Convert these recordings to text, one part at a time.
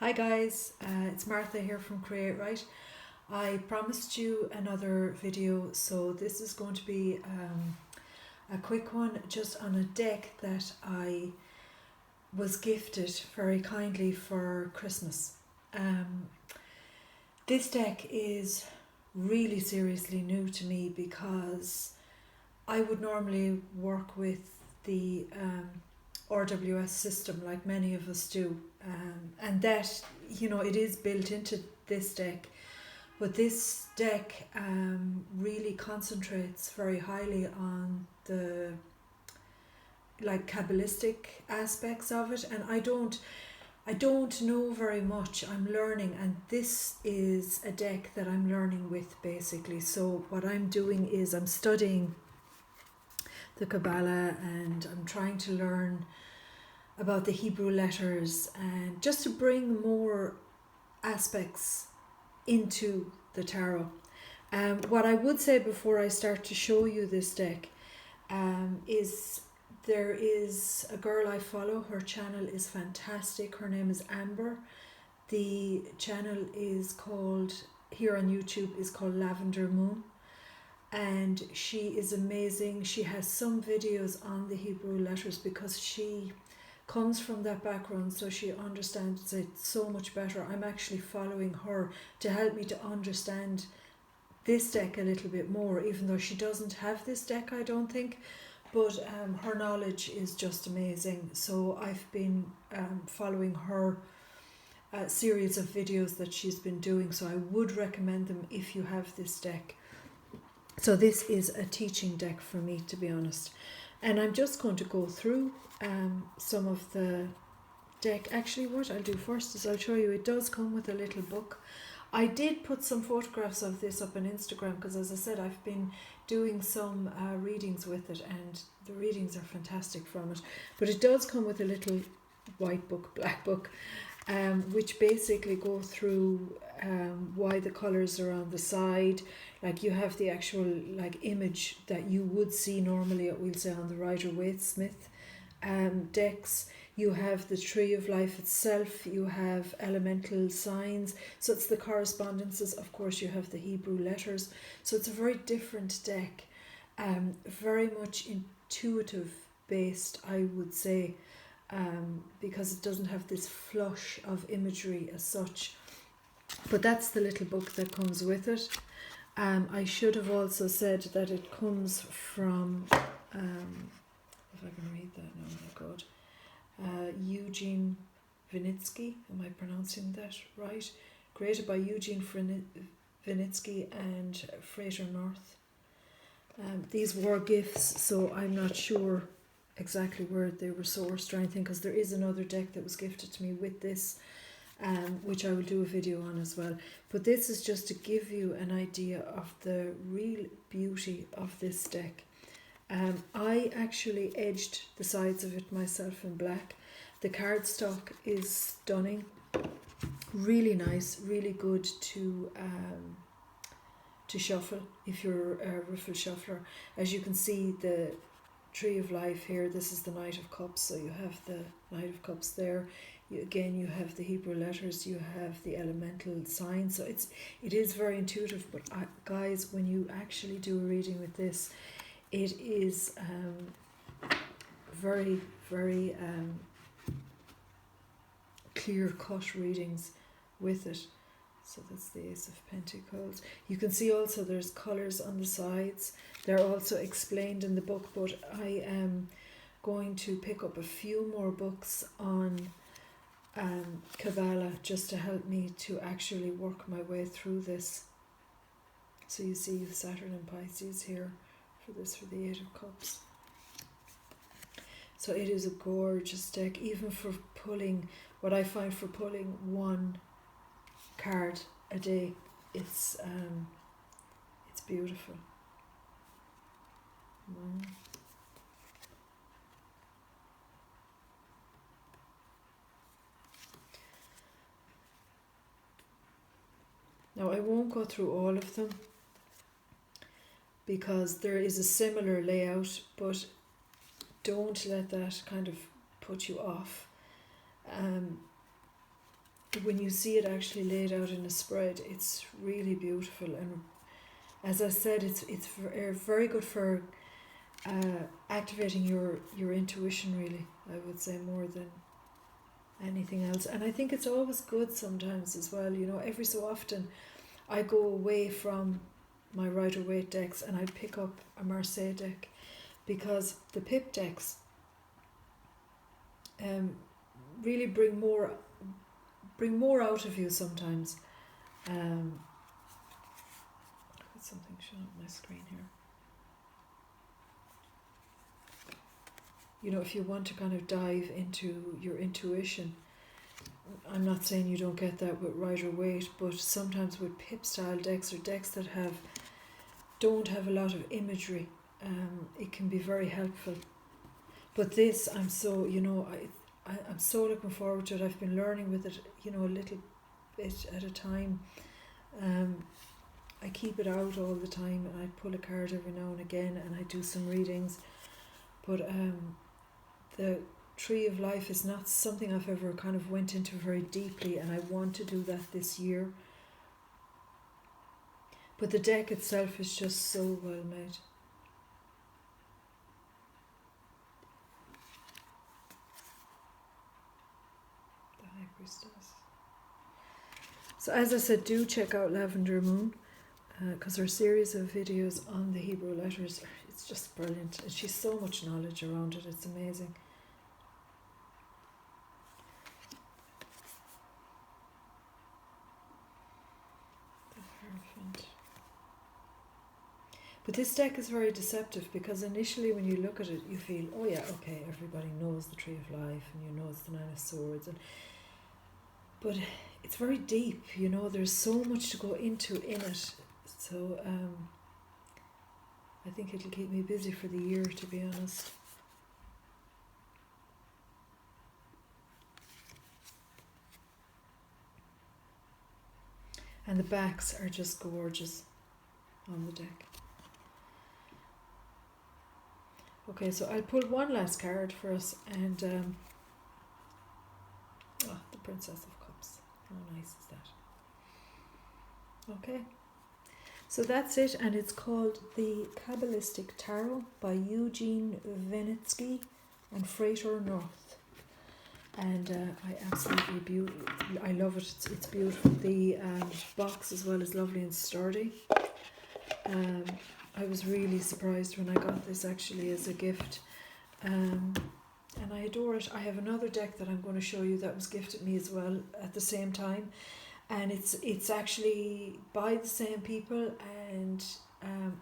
Hi guys, it's Martha here from Create Right. I promised you another video, so this is going to be a quick one just on a deck that I was gifted very kindly for Christmas. This deck is really seriously new to me because I would normally work with the RWS system like many of us do, and that, it is built into this deck, but this deck really concentrates very highly on the Kabbalistic aspects of it, and I don't know very much. I'm learning, and this is a deck that I'm learning with basically. So what I'm doing is I'm studying the Kabbalah, and I'm trying to learn about the Hebrew letters, and just to bring more aspects into the tarot. What I would say before I start to show you this deck is there is a girl I follow. Her channel is fantastic. Her name is Amber. The channel is called, here on YouTube, is called Lavender Moon, and she is amazing. She has some videos on the Hebrew letters because she comes from that background, so she understands it so much better. I'm actually following her to help me to understand this deck a little bit more, even though she doesn't have this deck, I don't think, but her knowledge is just amazing. So I've been following her series of videos that she's been doing, so I would recommend them if you have this deck. So this is a teaching deck for me, to be honest, and I'm just going to go through some of the deck. Actually, what I'll do first is I'll show you, it does come with a little book. I did put some photographs of this up on Instagram because, as I said, I've been doing some readings with it, and the readings are fantastic from it. But it does come with a little white book, black book, which basically go through why the colours are on the side. Like, you have the actual image that you would see normally, we'll say, on the Rider-Waite-Smith decks. You have the tree of life itself, you have elemental signs, so it's the correspondences. Of course, you have the Hebrew letters, so it's a very different deck, very much intuitive based, I would say, because it doesn't have this flush of imagery as such. But that's the little book that comes with it. I should have also said that it comes from, if I can read that now, oh my God, Eugene Vinitsky, am I pronouncing that right? Created by Eugene Vinitsky and Fraser North. These were gifts, so I'm not sure exactly where they were sourced or anything, because there is another deck that was gifted to me with this, which I will do a video on as well. But this is just to give you an idea of the real beauty of this deck. I actually edged the sides of it myself in black. The cardstock is stunning, really nice, really good to shuffle if you're a riffle shuffler. As you can see, the Tree of Life here, this is the Knight of Cups, so you have the Knight of Cups there. You have the Hebrew letters, you have the elemental signs, so it is very intuitive. But guys, when you actually do a reading with this, it is very, very clear-cut readings with it. So that's the Ace of Pentacles. You can see also there's colours on the sides. They're also explained in the book, but I am going to pick up a few more books on Kabbalah just to help me to actually work my way through this. So you see Saturn and Pisces here for the Eight of Cups. So it is a gorgeous deck, even for pulling, what I find for pulling one card a day, it's beautiful. Now, I won't go through all of them because there is a similar layout, but don't let that kind of put you off. when you see it actually laid out in a spread, it's really beautiful. And as I said, it's very good for activating your intuition, really, I would say, more than anything else. And I think it's always good sometimes as well, you know, every so often I go away from my Rider-Waite decks and I pick up a Marseille deck, because the pip decks really bring more out of you sometimes. Got something showing on my screen here. You know, if you want to kind of dive into your intuition, I'm not saying you don't get that with Rider-Waite, but sometimes with pip style decks or decks that don't have a lot of imagery, it can be very helpful. But this, I'm so, you know, I'm so looking forward to it. I've been learning with it, you know, a little bit at a time. I keep it out all the time, and I pull a card every now and again, and I do some readings. But the Tree of Life is not something I've ever kind of went into very deeply, and I want to do that this year. But the deck itself is just so well made. The High Priestess. So as I said, do check out Lavender Moon, because her series of videos on the Hebrew letters, it's just brilliant. And she's so much knowledge around it, it's amazing. The Hierophant. But this deck is very deceptive, because initially when you look at it, you feel, oh yeah, okay, everybody knows the Tree of Life, and you know it's the Nine of Swords, but it's very deep, you know, there's so much to go into in it. So I think it'll keep me busy for the year, to be honest. And the backs are just gorgeous on the deck. Okay, so I'll pull one last card for us, and the Princess of Cups. How nice is that? Okay, so that's it, and it's called the Kabbalistic Tarot by Eugene Venetsky and Frater North. And I absolutely I love it. It's beautiful. The box as well is lovely and sturdy. I was really surprised when I got this actually as a gift, and I adore it. I have another deck that I'm going to show you that was gifted me as well at the same time, and it's actually by the same people, and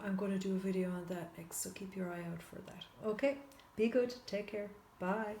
I'm going to do a video on that next, so keep your eye out for that. Okay, be good, take care, bye.